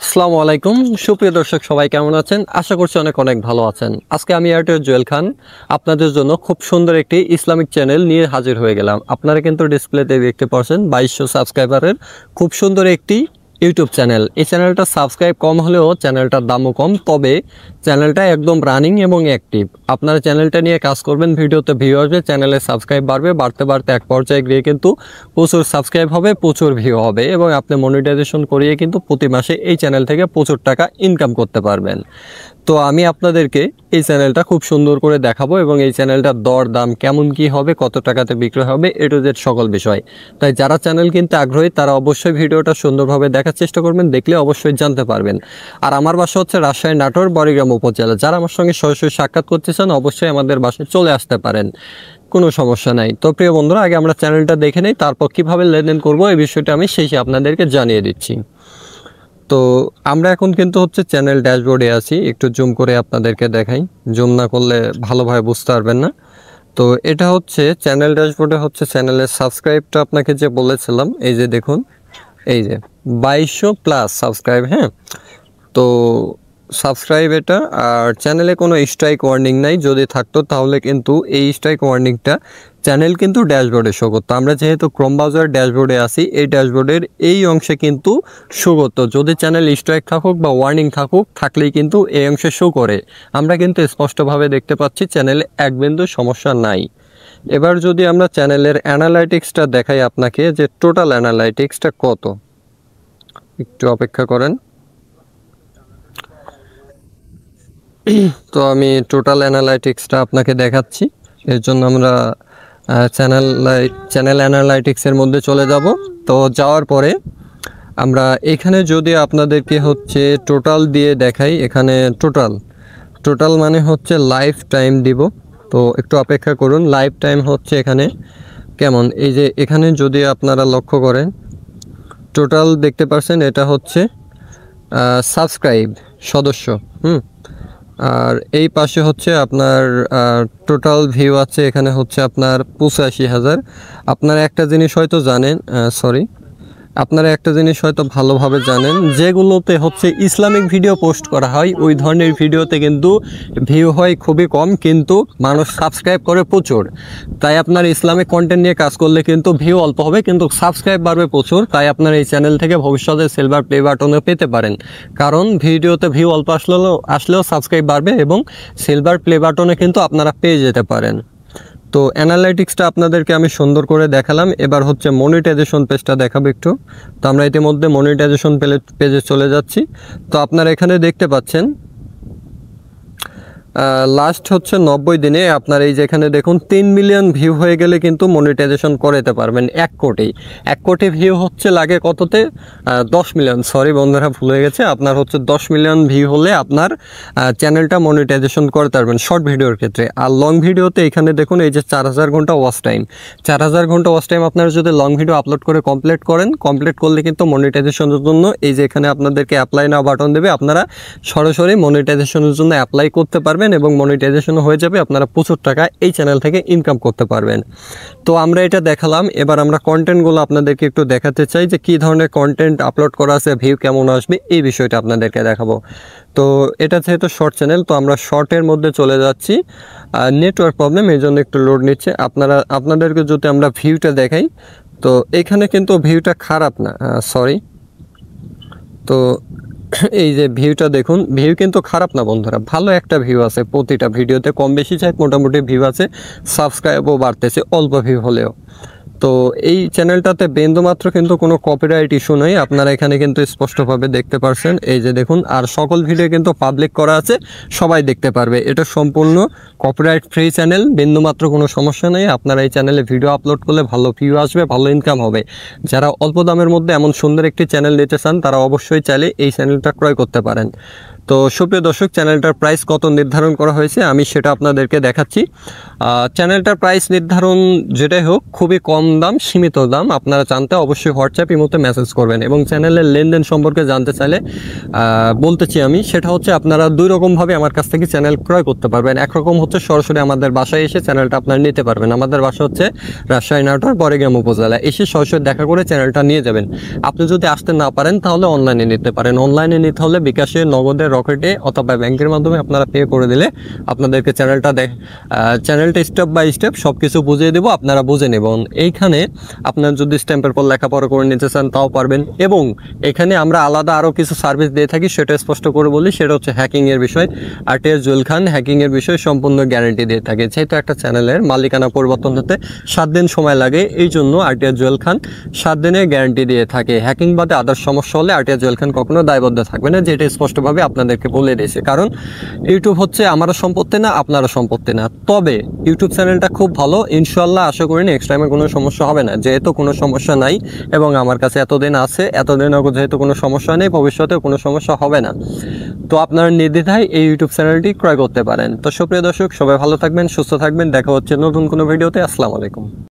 আসসালামু আলাইকুম সুপ্রিয় দর্শক সবাই কেমন আছেন? আশা করছি অনেক অনেক ভালো আছেন। আজকে আমি এয়ারটেল জুয়েল খান আপনাদের জন্য খুব সুন্দর একটি ইসলামিক চ্যানেল নিয়ে হাজির হয়ে গেলাম। আপনারা কিন্তু ডিসপ্লেতে দেখতে পাচ্ছেন 2200 সাবস্ক্রাইবারের খুব সুন্দর একটি ইউটিউব চ্যানেল। এই চ্যানেলটা সাবস্ক্রাইব কম হলেও চ্যানেলটার দামও কম, তবে চ্যানেলটা একদম রানিং এবং অ্যাক্টিভ। আপনারা চ্যানেলটা নিয়ে কাজ করবেন, ভিডিওতে ভিউ আসবে, চ্যানেলে সাবস্ক্রাইব বাড়বে, বাড়তে বাড়তে এক পর্যায়ে গিয়ে কিন্তু প্রচুর সাবস্ক্রাইব হবে, প্রচুর ভিউ হবে এবং আপনি মনিটাইজেশন করিয়ে কিন্তু প্রতি মাসে এই চ্যানেল থেকে প্রচুর টাকা ইনকাম করতে পারবেন। তো আমি আপনাদেরকে এই চ্যানেলটা খুব সুন্দর করে দেখাবো এবং এই চ্যানেলটার দর দাম কেমন কি হবে, কত টাকাতে বিক্রি হবে, এ টু জেড সকল বিষয়। তাই যারা চ্যানেল কিনতে আগ্রহী তারা অবশ্যই ভিডিওটা সুন্দরভাবে দেখার চেষ্টা করবেন, দেখলে অবশ্যই জানতে পারবেন। আর আমার বাসা হচ্ছে রাজশাহী নাটোর বড়িগ্রাম উপজেলা। যারা আমার সঙ্গে সরাসরি সাক্ষাৎ করতে চান অবশ্যই আমাদের বাসায় চলে আসতে পারেন, কোনো সমস্যা নাই। তো প্রিয় বন্ধুরা, আগে আমরা চ্যানেলটা দেখে নেই, তারপর কীভাবে লেনদেন করবো এই বিষয়টা আমি শেষে আপনাদেরকে জানিয়ে দিচ্ছি। তো আমরা এখন কিন্তু হচ্ছে চ্যানেল ড্যাশবোর্ডে আছি, একটু জুম করে আপনাদেরকে দেখাই, জুম না করলে ভালোভাবে বুঝতে পারবেন না। তো এটা হচ্ছে চ্যানেল ড্যাশবোর্ডে হচ্ছে চ্যানেলের সাবস্ক্রাইবটা আপনাকে যে বলেছিলাম, এই যে দেখুন, এই যে 2200+ সাবস্ক্রাইব। হ্যাঁ, তো সাবস্ক্রাইব এটা। আর চ্যানেলে কোনো স্ট্রাইক ওয়ার্নিং নাই, যদি থাকতো তাহলে কিন্তু এই স্ট্রাইক ওয়ার্নিংটা চ্যানেল কিন্তু ড্যাশবোর্ডে শো করতো। আমরা যেহেতু ক্রোম ব্রাউজার ড্যাশবোর্ডে আসি, এই ড্যাশবোর্ডের এই অংশে কিন্তু শো করতো। যদি চ্যানেল স্ট্রাইক থাকুক বা ওয়ার্নিং থাকুক, থাকলেই কিন্তু এই অংশে শো করে। আমরা কিন্তু স্পষ্টভাবে দেখতে পাচ্ছি চ্যানেলে এক বিন্দু সমস্যা নাই। এবার যদি আমরা চ্যানেলের অ্যানালাইটিক্সটা দেখাই আপনাকে, যে টোটাল অ্যানালাইটিক্সটা কত, একটু অপেক্ষা করেন। তো আমি টোটাল অ্যানালাইটিক্সটা আপনাকে দেখাচ্ছি। এর জন্য আমরা চ্যানেল অ্যানালাইটিক্সের মধ্যে চলে যাব। তো যাওয়ার পরে আমরা এখানে যদি আপনাদেরকে হচ্ছে টোটাল দিয়ে দেখাই, এখানে টোটাল মানে হচ্ছে লাইফ টাইম দিব। তো একটু অপেক্ষা করুন, লাইফ টাইম হচ্ছে এখানে কেমন, এই যে এখানে যদি আপনারা লক্ষ্য করেন টোটাল দেখতে পাচ্ছেন, এটা হচ্ছে সাবস্ক্রাইব সদস্য। আর এই পাশে হচ্ছে আপনার টোটাল ভিউ আছে, এখানে হচ্ছে আপনার 85,000। আপনারা একটা জিনিস হয়তো জানেন, আপনারা একটা জিনিস হয়তো ভালোভাবে জানেন, যেগুলোতে হচ্ছে ইসলামিক ভিডিও পোস্ট করা হয় ওই ধরনের ভিডিওতে কিন্তু ভিউ হয় খুবই কম, কিন্তু মানুষ সাবস্ক্রাইব করে প্রচুর। তাই আপনার ইসলামিক কন্টেন্ট নিয়ে কাজ করলে কিন্তু ভিউ অল্প হবে কিন্তু সাবস্ক্রাইব বাড়বে প্রচুর। তাই আপনার এই চ্যানেল থেকে ভবিষ্যতে সিলভার প্লে বাটনে পেতে পারেন, কারণ ভিডিওতে ভিউ অল্প আসলেও সাবস্ক্রাইব বাড়বে এবং সিলভার প্লে বাটনে কিন্তু আপনারা পেয়ে যেতে পারেন। তো অ্যানালাইটিক্সটা আপনাদেরকে আমি সুন্দর করে দেখালাম। এবার হচ্ছে মনিটাইজেশন পেজটা দেখাবো একটু। তো আমরা ইতিমধ্যে মনিটাইজেশন পেজে চলে যাচ্ছি। তো আপনারা এখানে দেখতে পাচ্ছেন লাস্ট হচ্ছে 90 দিনে আপনার এই যেখানে দেখুন 3 মিলিয়ন ভিউ হয়ে গেলে কিন্তু মনিটাইজেশন করাতে পারবেন। 1 কোটি ভিউ হচ্ছে লাগে কততে, 10 মিলিয়ন, সরি বন্ধুরা ভুল হয়ে গেছে, আপনার হচ্ছে 10 মিলিয়ন ভিউ হলে আপনার চ্যানেলটা মনিটাইজেশন করতে পারবেন শর্ট ভিডিওর ক্ষেত্রে। আর লং ভিডিওতে এখানে দেখুন এই যে 4000 ঘন্টা ওয়াচ টাইম, 4000 ঘন্টা ওয়াচ টাইম আপনারা যদি লং ভিডিও আপলোড করে কমপ্লিট করলে কিন্তু মনিটাইজেশনের জন্য এই যে এখানে আপনাদেরকে অ্যাপ্লাই নাও বাটন দেবে, আপনারা সরাসরি মনিটাইজেশনের জন্য অ্যাপ্লাই করতে পারবেন এবং মনিটাইজেশন হয়ে যাবে, আপনারা প্রচুর টাকা এই চ্যানেল থেকে ইনকাম করতে পারবেন। তো আমরা এটা দেখালাম। এবার আমরা কন্টেন্টগুলো আপনাদেরকে একটু দেখাতে চাই যে কী ধরনের কন্টেন্ট আপলোড করা আছে, ভিউ কেমন আসবে, এই বিষয়টা আপনাদেরকে দেখাবো। তো এটা যেহেতু শর্ট চ্যানেল, তো আমরা শর্টের মধ্যে চলে যাচ্ছি। নেটওয়ার্ক প্রবলেম, এই জন্য একটু লোড নিচ্ছে। আপনাদেরকে যদি আমরা ভিউটা দেখাই, তো এখানে কিন্তু ভিউটা খারাপ না, তো এই যে ভিউটা দেখুন, ভিউ কিন্তু খারাপ না বন্ধুরা, ভালো একটা ভিউ আছে, প্রতিটা ভিডিওতে কম বেশি চাই মোটামুটি ভিউ আছে, সাবস্ক্রাইবও বাড়তেছে অল্প ভিউ হলেও। তো এই চ্যানেলটাতে বিন্দুমাত্র কিন্তু কোনো কপিরাইট ইস্যু নেই, আপনারা এখানে কিন্তু স্পষ্টভাবে দেখতে পারছেন, এই যে দেখুন। আর সকল ভিডিও কিন্তু পাবলিক করা আছে, সবাই দেখতে পারবে, এটা সম্পূর্ণ কপিরাইট ফ্রি চ্যানেল, বিন্দুমাত্র কোনো সমস্যা নেই। আপনারা এই চ্যানেলে ভিডিও আপলোড করলে ভালো ভিউ আসবে, ভালো ইনকাম হবে। যারা অল্প দামের মধ্যে এমন সুন্দর একটি চ্যানেল নিতে চান তারা অবশ্যই চাইলে এই চ্যানেলটা ক্রয় করতে পারেন। তো সুপ্রিয় দর্শক, চ্যানেলটার প্রাইস কত নির্ধারণ করা হয়েছে আমি সেটা আপনাদেরকে দেখাচ্ছি। চ্যানেলটার প্রাইস নির্ধারণ যেটাই হোক, খুবই কম দাম, সীমিত দাম। আপনারা জানতে অবশ্যই হোয়াটসঅ্যাপ ইমোতে মেসেজ করবেন। এবং চ্যানেলের লেনদেন সম্পর্কে জানতে চাইলে বলতেছি আমি, সেটা হচ্ছে আপনারা দুই রকমভাবে আমার কাছ থেকে চ্যানেল ক্রয় করতে পারবেন। একরকম হচ্ছে সরাসরি আমাদের বাসায় এসে চ্যানেলটা আপনারা নিতে পারবেন। আমাদের বাসা হচ্ছে রাজশাহী নাটোর বড়গ্রাম উপজেলা। এসে সরাসরি দেখা করে চ্যানেলটা নিয়ে যাবেন। আপনি যদি আসতে না পারেন তাহলে অনলাইনে নিতে পারেন। অনলাইনে নিতে হলে বিকাশে, নগদে, রকেটে অথবা ব্যাংকের মাধ্যমে আপনারা পে করে দিলে আপনাদেরকে চ্যানেলটা স্টেপ বাই স্টেপ সব কিছু বুঝিয়ে দেবো, আপনারা বুঝে নেবেন। এইখানে আপনার যদি স্ট্যাম্পের পর লেখাপড়া করে নিতে চান তাও পারবেন। এবং এখানে আমরা আলাদা আরও কিছু সার্ভিস দিয়ে থাকি, সেটা স্পষ্ট করে বলি। সেটা হচ্ছে হ্যাকিংয়ের বিষয়। আরটিআর জুয়েল খান হ্যাকিংয়ের বিষয়ে সম্পূর্ণ গ্যারান্টি দিয়ে থাকে। যেহেতু একটা চ্যানেলের মালিকানা পরিবর্তন হতে 7 দিন সময় লাগে, এই জন্য আরটিআর জুয়েল খান 7 দিনের গ্যারান্টি দিয়ে থাকে। হ্যাকিং বাদে আদার সমস্যা হলে আরটিআর জুয়েল খান কখনো দায়বদ্ধ থাকবে না, যেটা স্পষ্টভাবে আপনাদেরকে বলে দিয়েছে। কারণ ইউটিউব হচ্ছে আমারও সম্পত্তি না, আপনারও সম্পত্তি না। তবে ইউটিউব চ্যানেলটা খুব ভালো, ইনশাল্লাহ আশা করি নেক্সট টাইমে কোনো সমস্যা হবে না। যেহেতু কোনো সমস্যা নাই এবং আমার কাছে এতদিন আছে, এতদিনও যেহেতু কোনো সমস্যা নেই, ভবিষ্যতেও কোনো সমস্যা হবে না, তো আপনারা নির্দ্বিধায় এই ইউটিউব চ্যানেলটি ক্রয় করতে পারেন। তো সুপ্রিয় দর্শক, সবাই ভালো থাকবেন, সুস্থ থাকবেন। দেখা হচ্ছে নতুন কোনো ভিডিওতে। আসসালামু আলাইকুম।